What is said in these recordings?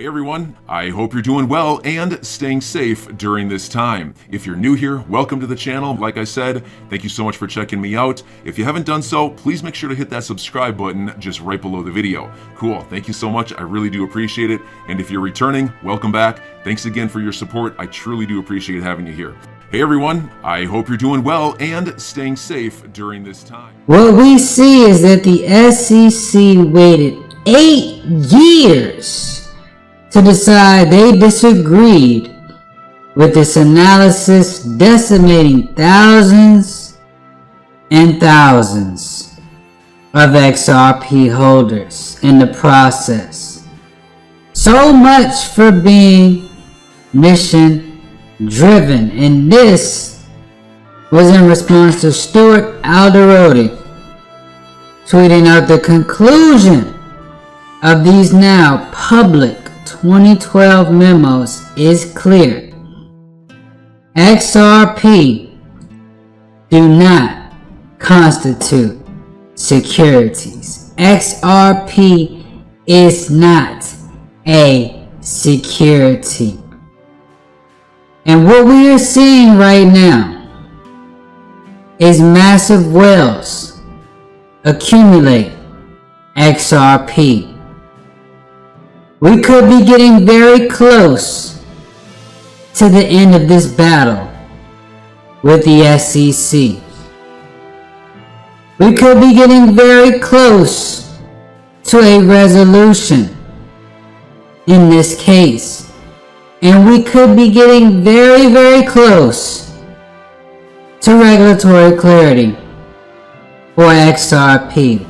Hey everyone, I hope you're doing well and staying safe during this time. If you're new here, welcome to the channel. Like I said, thank you so much for checking me out. If you haven't done so, please make sure to hit that subscribe button just right below the video. Cool, thank you so much. I really do appreciate it. And if you're returning, welcome back. Thanks again for your support. I truly do appreciate having you here. Hey everyone, I hope you're doing well and staying safe during this time. What we see is that the SEC waited 8 years to decide they disagreed with this analysis, decimating thousands and thousands of XRP holders in the process. So much for being mission driven, and this was in response to Stuart Alderodi tweeting out the conclusion of these now public 2012 memos is clear. XRP do not constitute securities. XRP is not a security. And what we are seeing right now is massive whales accumulate XRP. We could be getting very close to the end of this battle with the SEC. We could be getting very close to a resolution in this case. And we could be getting very, very close to regulatory clarity for XRP.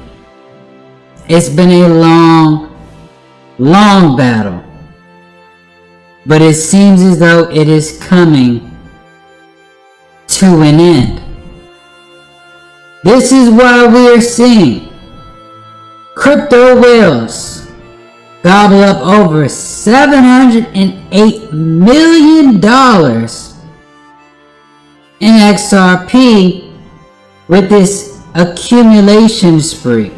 It's been a long battle, but it seems as though it is coming to an end. This is why we are seeing crypto whales gobble up over $708 million in XRP with this accumulation spree.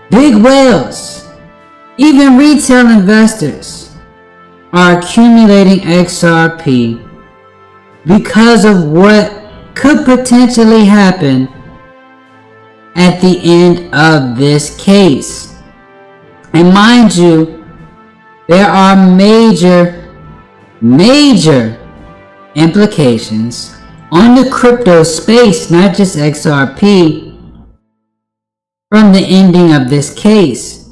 Big whales, even retail investors, are accumulating XRP because of what could potentially happen at the end of this case. And mind you, there are major implications on the crypto space, not just XRP, from the ending of this case.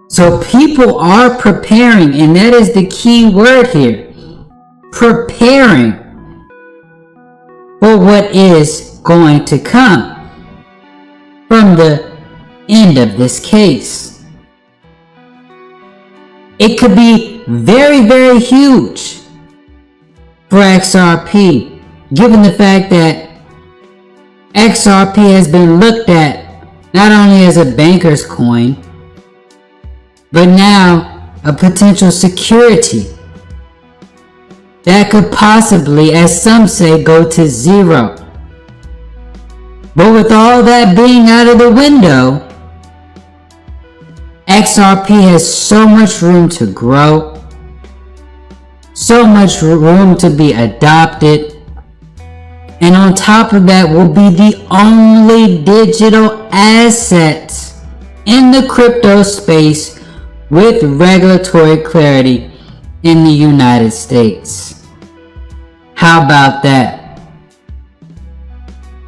So people are preparing, and that is the key word here. Preparing for what is going to come from the end of this case. It could be very, very huge for XRP, given the fact that XRP has been looked at not only as a banker's coin, but now a potential security that could possibly, as some say, go to zero. But with all that being out of the window, XRP has so much room to grow, so much room to be adopted, and on top of that will be the only digital asset in the crypto space with regulatory clarity in the United States. How about that?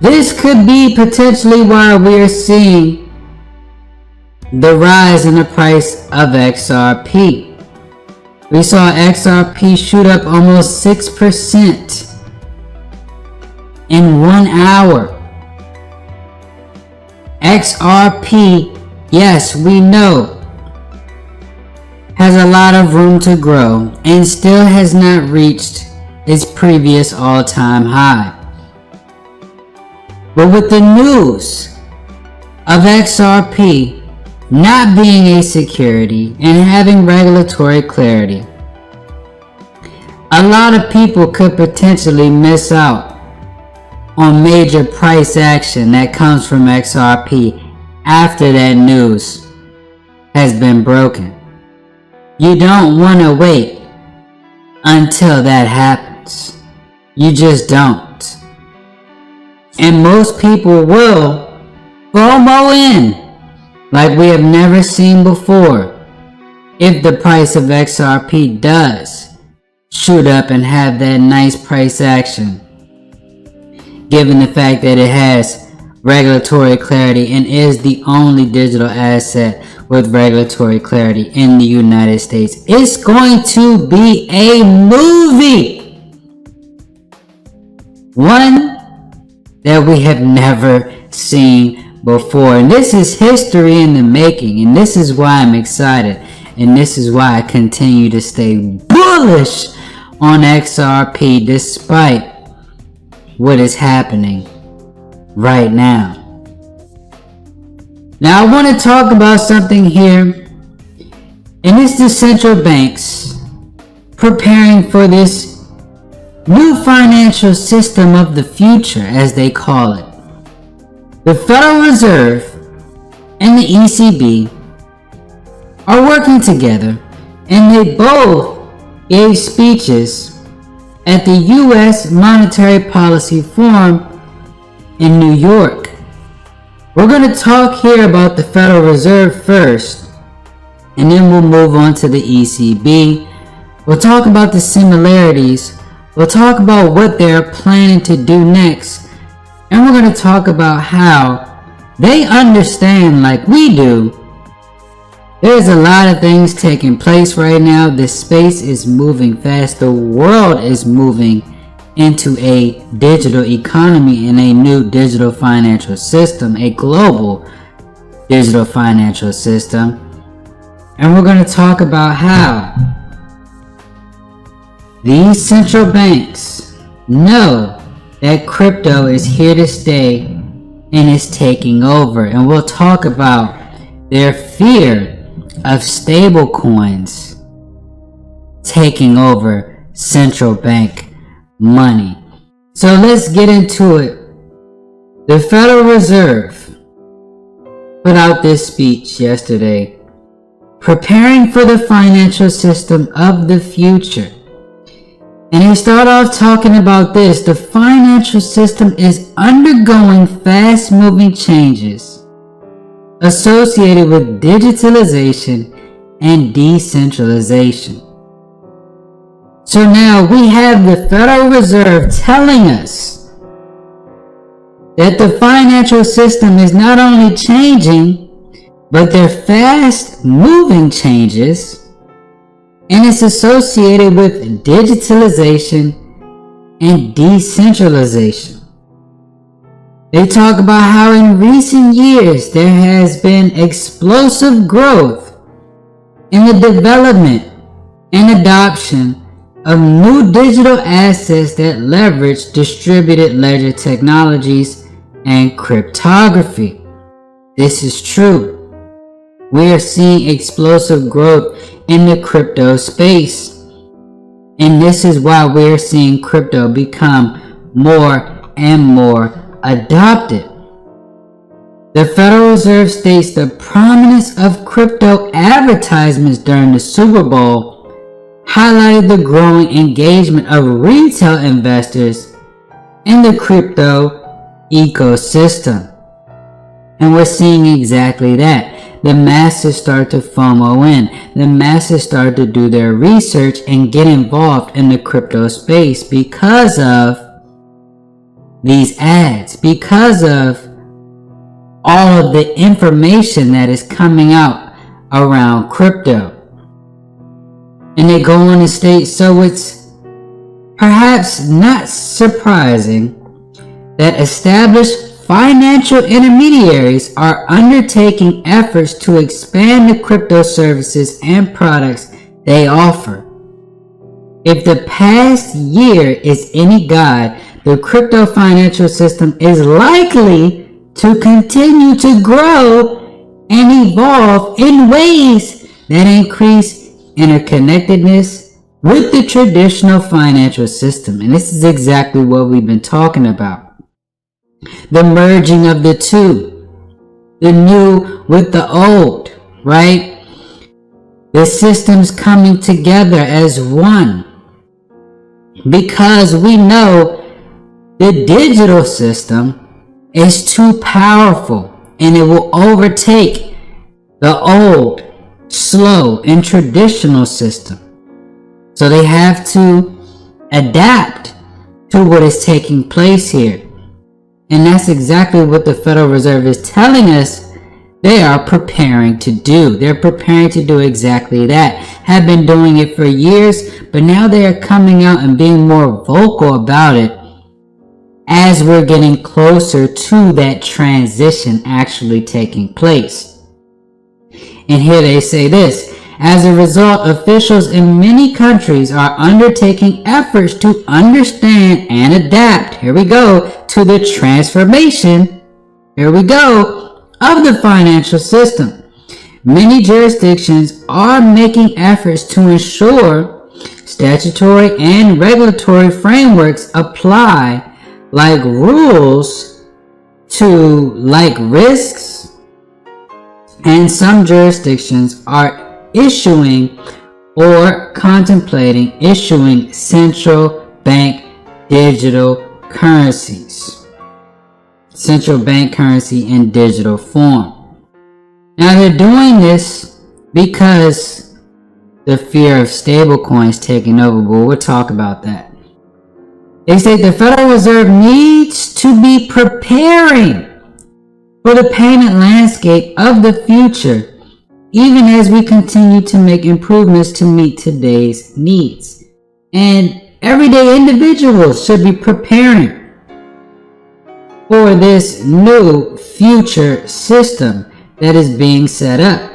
This could be potentially why we're seeing the rise in the price of XRP. We saw XRP shoot up almost 6% in 1 hour. XRP, yes, we know, has a lot of room to grow and still has not reached its previous all-time high. But with the news of XRP not being a security and having regulatory clarity, a lot of people could potentially miss out on major price action that comes from XRP after that news has been broken. You don't want to wait until that happens. You just don't. And most people will FOMO in like we have never seen before if the price of XRP does shoot up and have that nice price action, given the fact that it has regulatory clarity and is the only digital asset with regulatory clarity in the United States. It's going to be a movie, one that we have never seen before, and this is history in the making, and this is why I'm excited, and this is why I continue to stay bullish on XRP despite what is happening right now. Now I want to talk about something here, and it's the central banks preparing for this new financial system of the future, as they call it. The Federal Reserve and the ECB are working together, and they both gave speeches at the U.S. Monetary Policy Forum in New York. We're going to talk here about the Federal Reserve first, and then we'll move on to the ECB. We'll talk about the similarities. We'll talk about what they're planning to do next. And we're going to talk about how they understand, like we do, there's a lot of things taking place right now. This space is moving fast. The world is moving into a digital economy and a new digital financial system, a global digital financial system. And we're going to talk about how these central banks know that crypto is here to stay and is taking over. And we'll talk about their fear of stable coins taking over central bank money. So let's get into it. The Federal Reserve put out this speech yesterday, preparing for the financial system of the future. And he started off talking about this. The financial system is undergoing fast-moving changes associated with digitalization and decentralization. So now we have the Federal Reserve telling us that the financial system is not only changing, but they're fast-moving changes, and it's associated with digitalization and decentralization. They talk about how in recent years there has been explosive growth in the development and adoption of new digital assets that leverage distributed ledger technologies and cryptography. This is true. We are seeing explosive growth in the crypto space. And this is why we're seeing crypto become more and more adopted. The Federal Reserve states the prominence of crypto advertisements during the Super Bowl highlighted the growing engagement of retail investors in the crypto ecosystem. And we're seeing exactly that. The masses start to FOMO in. The masses start to do their research and get involved in the crypto space because of these ads, because of all of the information that is coming out around crypto. And they go on to state, so it's perhaps not surprising that established financial intermediaries are undertaking efforts to expand the crypto services and products they offer. If the past year is any guide, the crypto financial system is likely to continue to grow and evolve in ways that increase interconnectedness with the traditional financial system. And this is exactly what we've been talking about. The merging of the two, the new with the old, right? The system's coming together as one. Because we know the digital system is too powerful and it will overtake the old, slow, and traditional system. So they have to adapt to what is taking place here. And that's exactly what the Federal Reserve is telling us they are preparing to do. They're preparing to do exactly that. Have been doing it for years, but now they are coming out and being more vocal about it as we're getting closer to that transition actually taking place. And here they say this: as a result, officials in many countries are undertaking efforts to understand and adapt, here we go, to the transformation, here we go, of the financial system. Many jurisdictions are making efforts to ensure statutory and regulatory frameworks apply like rules to like risks, and some jurisdictions are issuing or contemplating issuing central bank digital currencies. Central bank currency in digital form. Now they're doing this because the fear of stablecoins taking over, but we'll talk about that. They say the Federal Reserve needs to be preparing for the payment landscape of the future, even as we continue to make improvements to meet today's needs. And everyday individuals should be preparing for this new future system that is being set up.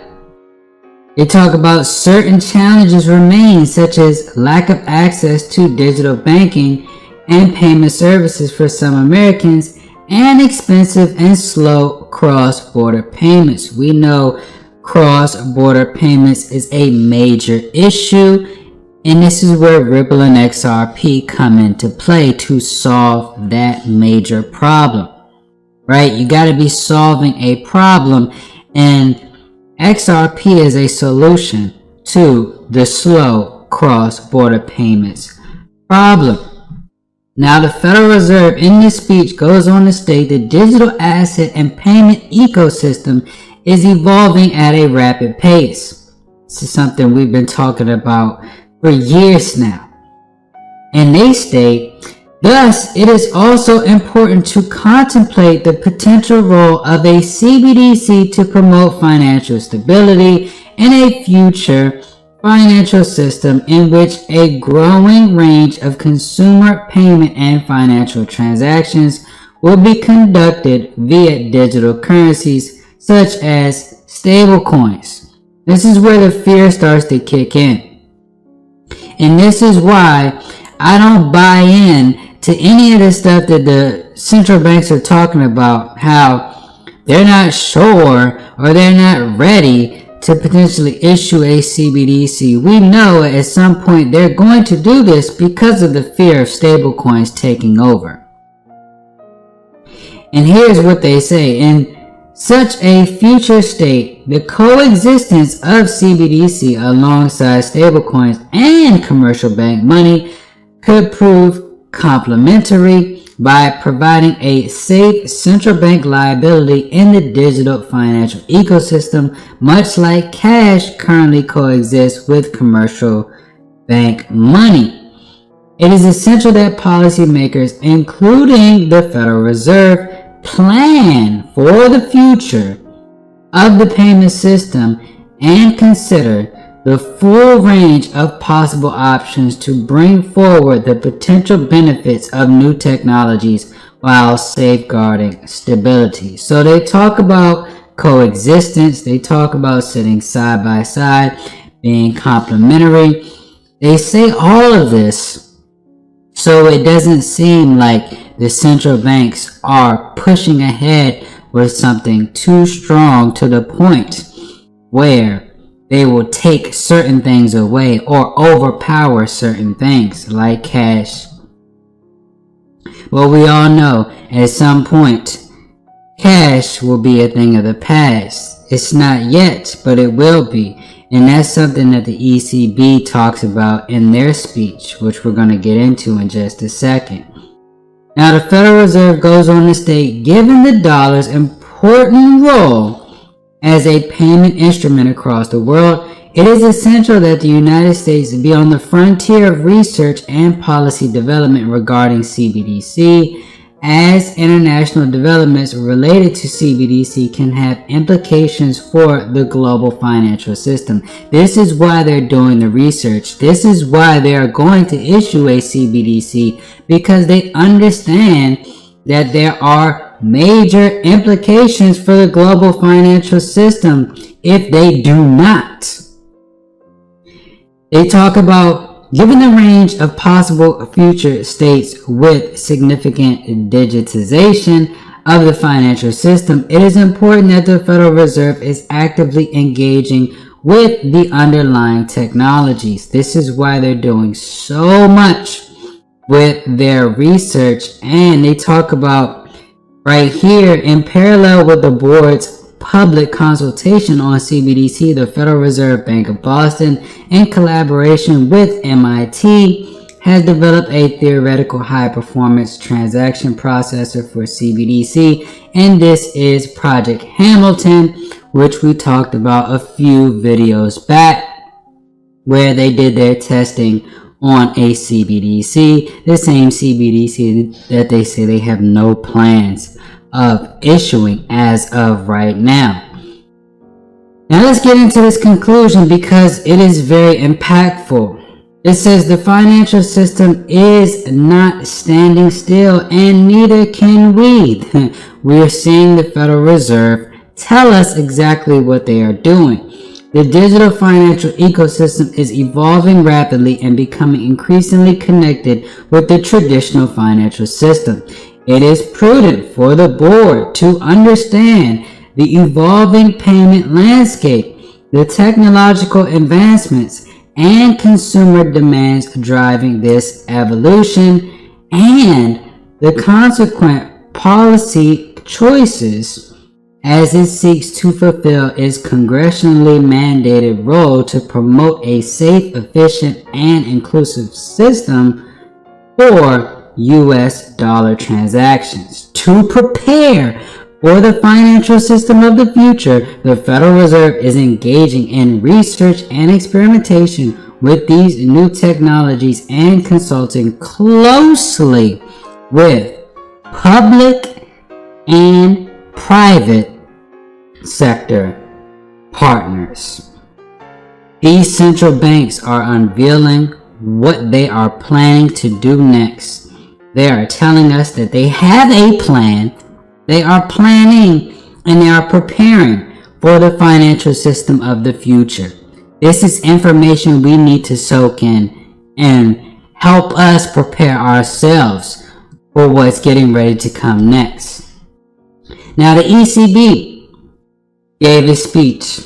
They talk about certain challenges remain, such as lack of access to digital banking and payment services for some Americans, and expensive and slow cross-border payments. We know cross-border payments is a major issue, and this is where Ripple and XRP come into play to solve that major problem, right? You got to be solving a problem, and XRP is a solution to the slow cross-border payments problem. Now, the Federal Reserve in this speech goes on to state the digital asset and payment ecosystem is evolving at a rapid pace. This is something we've been talking about for years now. And they state, thus, it is also important to contemplate the potential role of a CBDC to promote financial stability in a future financial system in which a growing range of consumer payment and financial transactions will be conducted via digital currencies such as stablecoins. This is where the fear starts to kick in. And this is why I don't buy in to any of the stuff that the central banks are talking about, how they're not sure or they're not ready to potentially issue a CBDC. We know at some point they're going to do this because of the fear of stablecoins taking over. And here's what they say: in such a future state, the coexistence of CBDC alongside stablecoins and commercial bank money could prove complementary by providing a safe central bank liability in the digital financial ecosystem, much like cash currently coexists with commercial bank money. It is essential that policymakers, including the Federal Reserve, plan for the future of the payment system and consider the full range of possible options to bring forward the potential benefits of new technologies while safeguarding stability. So they talk about coexistence, they talk about sitting side by side, being complementary. They say all of this so it doesn't seem like the central banks are pushing ahead with something too strong to the point where they will take certain things away or overpower certain things like cash. Well, we all know at some point cash will be a thing of the past. It's not yet, but it will be. And that's something that the ECB talks about in their speech, which we're going to get into in just a second. Now, the Federal Reserve goes on to state, given the dollar's important role as a payment instrument across the world, it is essential that the United States be on the frontier of research and policy development regarding CBDC, as international developments related to CBDC can have implications for the global financial system. This is why they're doing the research. This is why they are going to issue a CBDC, because they understand that there are major implications for the global financial system if they do not. They talk about, given the range of possible future states with significant digitization of the financial system, it is important that the Federal Reserve is actively engaging with the underlying technologies. This is why they're doing so much with their research. And they talk about right here, in parallel with the board's public consultation on CBDC, the Federal Reserve Bank of Boston, in collaboration with MIT, has developed a theoretical high-performance transaction processor for CBDC, and this is Project Hamilton, which we talked about a few videos back, where they did their testing on a CBDC, the same CBDC that they say they have no plans of issuing as of right now. Now let's get into this conclusion, because it is very impactful. It says the financial system is not standing still, and neither can we. We are seeing the Federal Reserve tell us exactly what they are doing. The digital financial ecosystem is evolving rapidly and becoming increasingly connected with the traditional financial system. It is prudent for the board to understand the evolving payment landscape, the technological advancements, and consumer demands driving this evolution, and the consequent policy choices as it seeks to fulfill its congressionally mandated role to promote a safe, efficient, and inclusive system for U.S. dollar transactions. To prepare for the financial system of the future, the Federal Reserve is engaging in research and experimentation with these new technologies and consulting closely with public and private sector partners. These central banks are unveiling what they are planning to do next. They are telling us that they have a plan, they are planning, and they are preparing for the financial system of the future. This is information we need to soak in and help us prepare ourselves for what's getting ready to come next. Now, the ECB gave a speech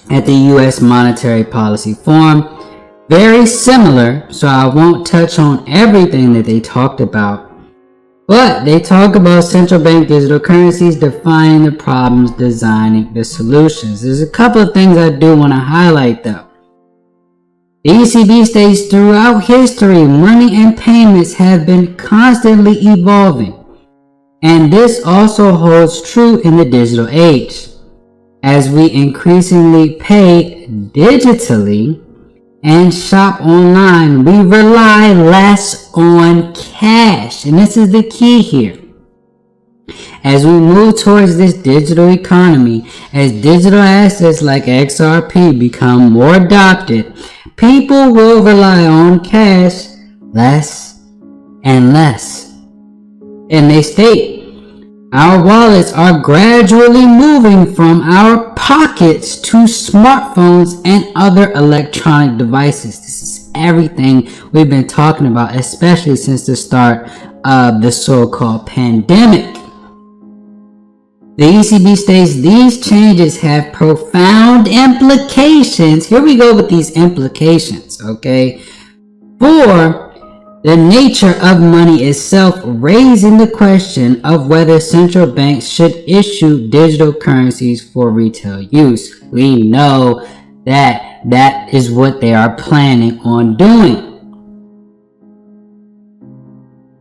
at the U.S. Monetary Policy Forum. Very similar, so I won't touch on everything that they talked about, but they talk about central bank digital currencies, defining the problems, designing the solutions. There's a couple of things I do want to highlight though. The ECB states throughout history, money and payments have been constantly evolving, and this also holds true in the digital age. As we increasingly pay digitally and shop online, we rely less on cash. And this is the key here. As we move towards this digital economy, as digital assets like XRP become more adopted, people will rely on cash less and less. And they state, our wallets are gradually moving from our pockets to smartphones and other electronic devices. This is everything we've been talking about, especially since the start of the so-called pandemic. The ECB states these changes have profound implications. Here we go with these implications, okay? For the nature of money itself, raising the question of whether central banks should issue digital currencies for retail use. We know that is what they are planning on doing.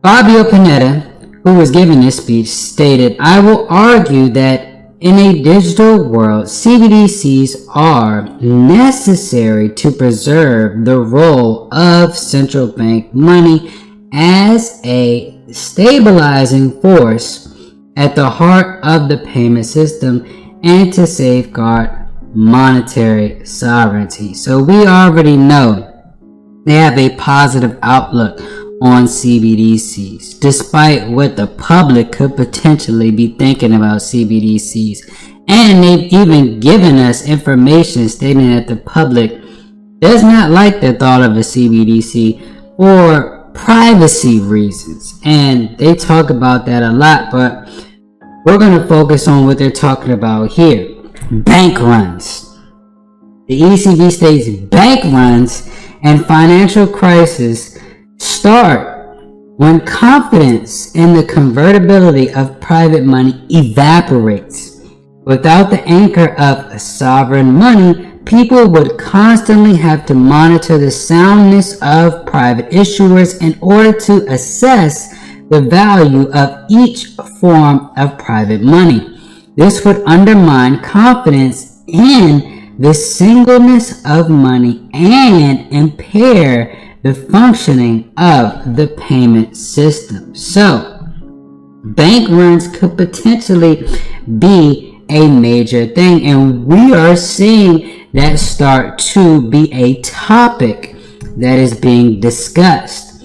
Fabio Panetta, who was giving this speech, stated, "I will argue that in a digital world, CBDCs are necessary to preserve the role of central bank money as a stabilizing force at the heart of the payment system and to safeguard monetary sovereignty." So we already know they have a positive outlook on CBDCs, despite what the public could potentially be thinking about CBDCs. And they've even given us information stating that the public does not like the thought of a CBDC for privacy reasons. And they talk about that a lot, but we're going to focus on what they're talking about here. Bank runs. The ECB states bank runs and financial crisis start when confidence in the convertibility of private money evaporates. Without the anchor of sovereign money, people would constantly have to monitor the soundness of private issuers in order to assess the value of each form of private money. This would undermine confidence in the singleness of money and impair the functioning of the payment system. So, bank runs could potentially be a major thing, and we are seeing that start to be a topic that is being discussed.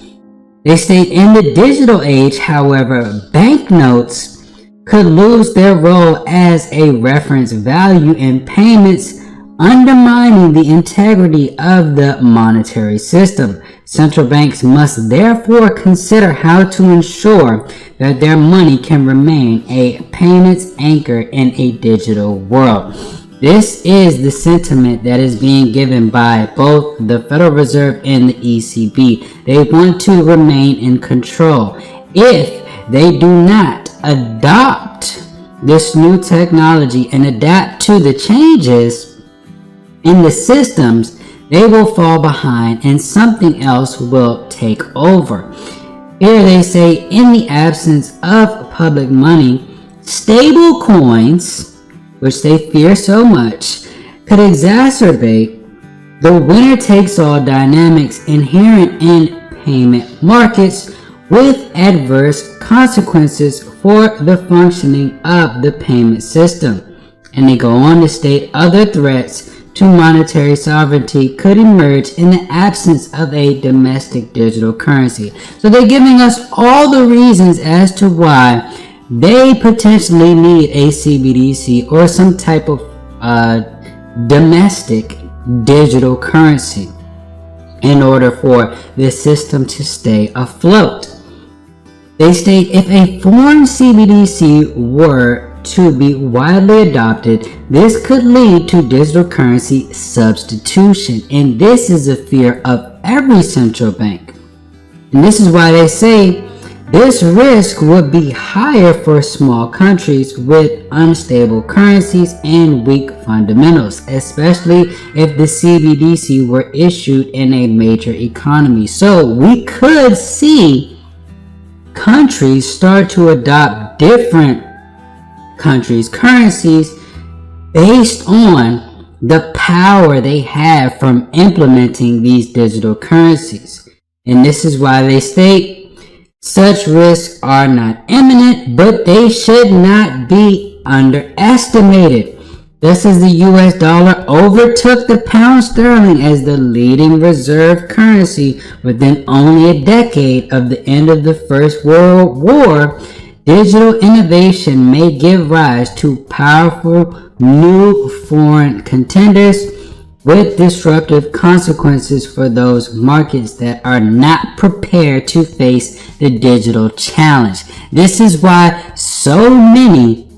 They state in the digital age, however, banknotes could lose their role as a reference value in payments, undermining the integrity of the monetary system. Central banks must therefore consider how to ensure that their money can remain a payments anchor in a digital world. This is the sentiment that is being given by both the Federal Reserve and the ECB. They want to remain in control. If they do not adopt this new technology and adapt to the changes in the systems, they will fall behind and something else will take over. Here they say, in the absence of public money, stable coins, which they fear so much, could exacerbate the winner-takes-all dynamics inherent in payment markets, with adverse consequences for the functioning of the payment system. And they go on to state other threats to monetary sovereignty could emerge in the absence of a domestic digital currency. So they're giving us all the reasons as to why they potentially need a CBDC or some type of domestic digital currency in order for this system to stay afloat. They state if a foreign CBDC were to be widely adopted, this could lead to digital currency substitution, and this is a fear of every central bank. And this is why they say this risk would be higher for small countries with unstable currencies and weak fundamentals, especially if the CBDC were issued in a major economy. So we could see countries start to adopt different countries' currencies based on the power they have from implementing these digital currencies. And this is why they state such risks are not imminent, but they should not be underestimated. Just as the US dollar overtook the pound sterling as the leading reserve currency within only a decade of the end of the First World War, digital innovation may give rise to powerful new foreign contenders with disruptive consequences for those markets that are not prepared to face the digital challenge. This is why so many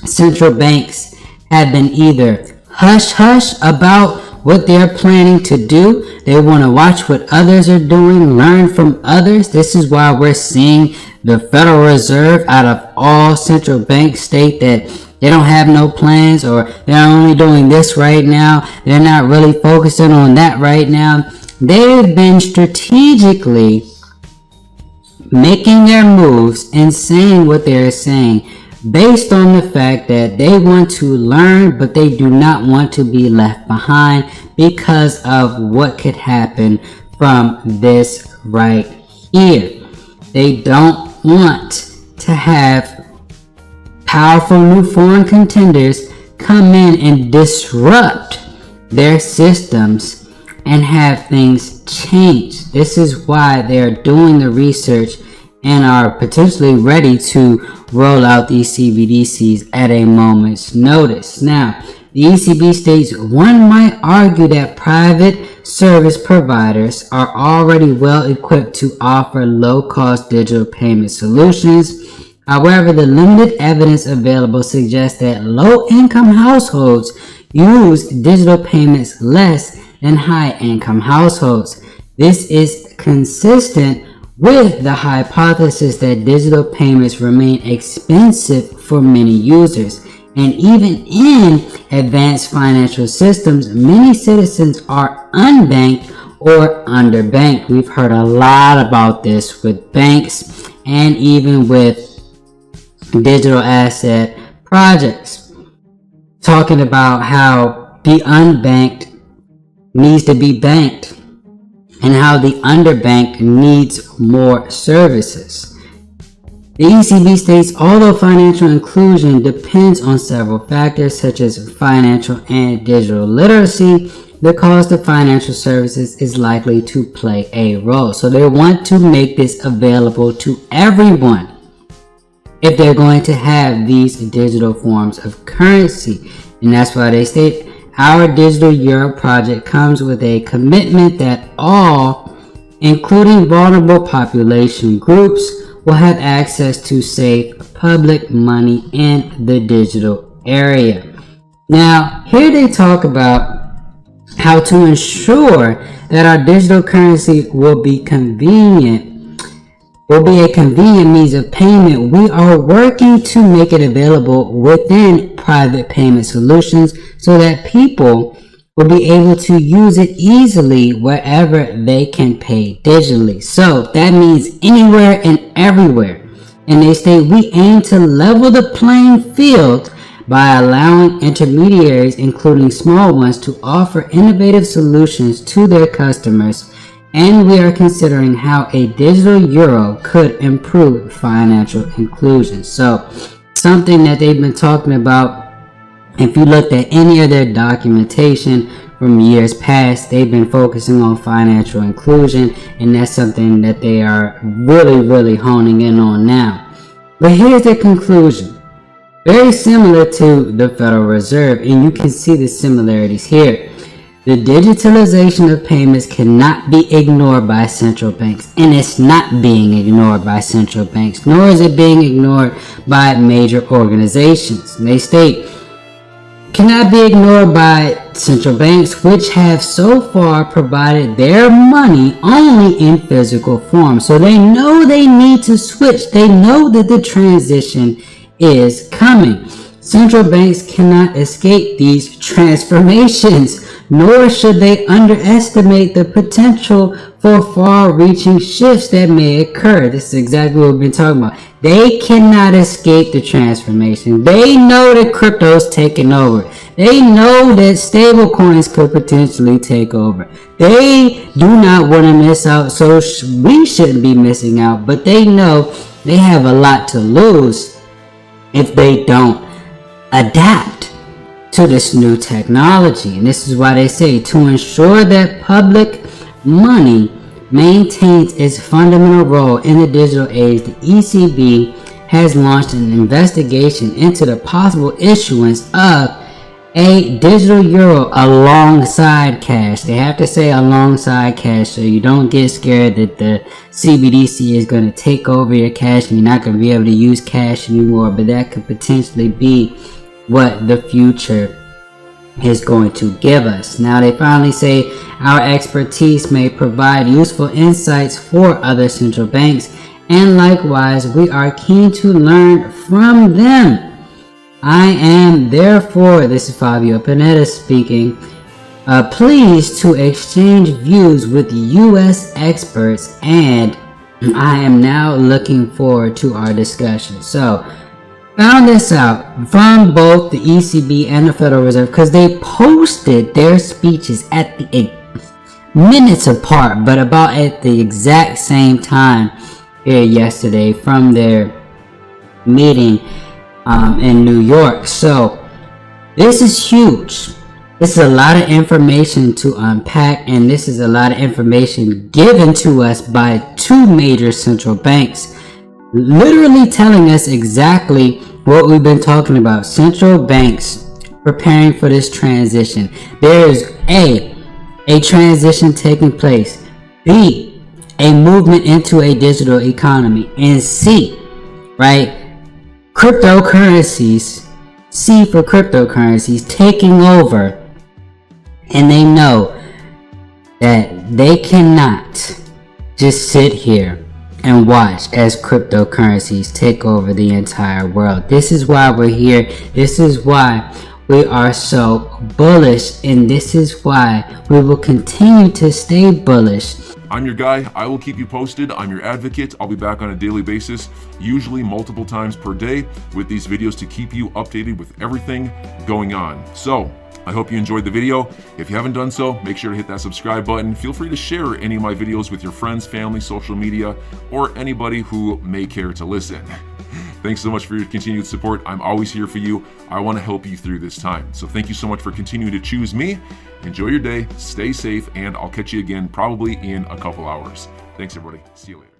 central banks have been either hush-hush about what they're planning to do. They want to watch what others are doing, learn from others. This is why we're seeing the Federal Reserve, out of all central banks, state that they don't have no plans, or they're only doing this right now, they're not really focusing on that right now. They've been strategically making their moves and saying what they're saying based on the fact that they want to learn, but they do not want to be left behind because of what could happen from this right here. They don't want to have powerful new foreign contenders come in and disrupt their systems and have things change. This is why they're doing the research and are potentially ready to roll out these CBDCs at a moment's notice. Now, the ECB states one might argue that private service providers are already well equipped to offer low-cost digital payment solutions. However, the limited evidence available suggests that low-income households use digital payments less than high-income households. This is consistent with the hypothesis that digital payments remain expensive for many users. And even in advanced financial systems, many citizens are unbanked or underbanked. We've heard a lot about this with banks and even with digital asset projects, talking about how the unbanked needs to be banked and how the underbanked needs more services. The ECB states although financial inclusion depends on several factors such as financial and digital literacy, the cost of financial services is likely to play a role. So they want to make this available to everyone if they're going to have these digital forms of currency. And that's why they state our Digital Euro project comes with a commitment that all, including vulnerable population groups, will have access to safe public money in the digital area. Now, here they talk about how to ensure that our digital currency will be a convenient means of payment. We are working to make it available within private payment solutions so that people will be able to use it easily wherever they can pay digitally. So that means anywhere and everywhere. And they state we aim to level the playing field by allowing intermediaries, including small ones, to offer innovative solutions to their customers. And we are considering how a digital euro could improve financial inclusion. So something that they've been talking about, if you looked at any of their documentation from years past, they've been focusing on financial inclusion, and that's something that they are really honing in on now. But here's the conclusion. Very similar to the Federal Reserve, and you can see the similarities here. The digitalization of payments cannot be ignored by central banks, and it's not being ignored by central banks, nor is it being ignored by major organizations. And they state, cannot be ignored by central banks, which have so far provided their money only in physical form. So they know they need to switch. They know that the transition is coming. Central banks cannot escape these transformations, nor should they underestimate the potential for far-reaching shifts that may occur. This is exactly what we've been talking about. They cannot escape the transformation. They know that crypto's taking over. They know that stable coins could potentially take over. They do not want to miss out, so we shouldn't be missing out. But they know they have a lot to lose if they don't adapt to this new technology. And this is why they say to ensure that public money maintains its fundamental role in the digital age, the ECB has launched an investigation into the possible issuance of a digital euro alongside cash. They have to say alongside cash so you don't get scared that the CBDC is going to take over your cash and you're not going to be able to use cash anymore. But that could potentially be what the future is going to give us. Now they finally say our expertise may provide useful insights for other central banks, and likewise we are keen to learn from them. I am therefore, this is Fabio Pineda speaking, pleased to exchange views with US experts, and I am now looking forward to our discussion. So, found this out from both the ECB and the Federal Reserve because they posted their speeches at the minutes apart, but about at the exact same time here yesterday from their meeting in New York. So this is huge. This is a lot of information to unpack, and this is a lot of information given to us by two major central banks, literally telling us exactly what we've been talking about. Central banks preparing for this transition. There is a transition taking place, B, a movement into a digital economy, and C, right, cryptocurrencies, C for cryptocurrencies taking over. And they know that they cannot just sit here and watch as cryptocurrencies take over the entire world. This is why we're here. This is why we are so bullish, and this is why we will continue to stay bullish. I'm your guy. I will keep you posted. I'm your advocate. I'll be back on a daily basis, usually multiple times per day, with these videos to keep you updated with everything going on. So I hope you enjoyed the video. If you haven't done so, make sure to hit that subscribe button. Feel free to share any of my videos with your friends, family, social media, or anybody who may care to listen. Thanks so much for your continued support. I'm always here for you. I want to help you through this time. So thank you so much for continuing to choose me. Enjoy your day, stay safe, and I'll catch you again probably in a couple hours. Thanks, everybody. See you later.